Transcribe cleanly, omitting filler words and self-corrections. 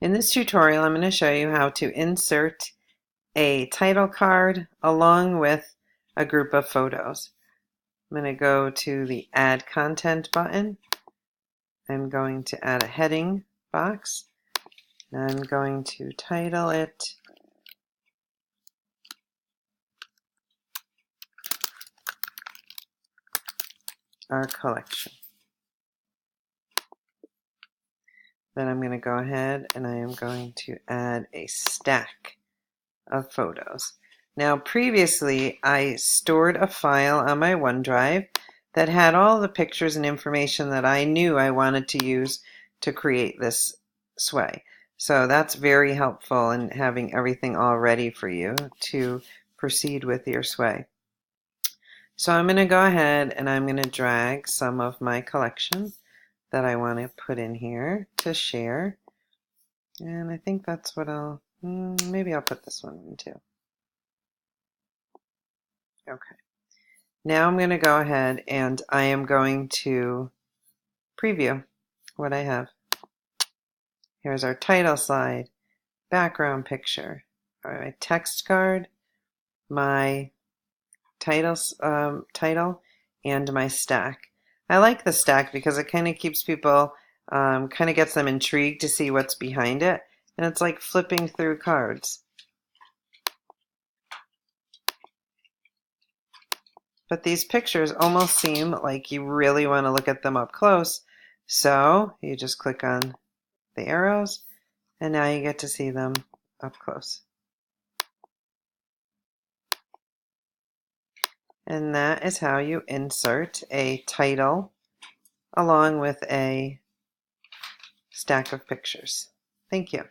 In this tutorial, I'm going to show you how to insert a title card along with a group of photos. I'm going to go to the Add Content button. I'm going to add a heading box. I'm going to title it Our Collection. Then I'm going to go ahead and I am going to add a stack of photos. Now previously I stored a file on my OneDrive that had all the pictures and information that I knew I wanted to use to create this sway. So that's very helpful in having everything all ready for you to proceed with your sway. So I'm going to go ahead and I'm going to drag some of my collection that I want to put in here to share. And I think that's what maybe I'll put this one in too. Okay. Now I'm going to go ahead and I am going to preview what I have. Here's our title slide, background picture, my text card, my title, and my stack. I like the stack because it kind of keeps people, kind of gets them intrigued to see what's behind it. And it's like flipping through cards. But these pictures almost seem like you really want to look at them up close. So you just click on the arrows and now you get to see them up close. And that is how you insert a title along with a stack of pictures. Thank you.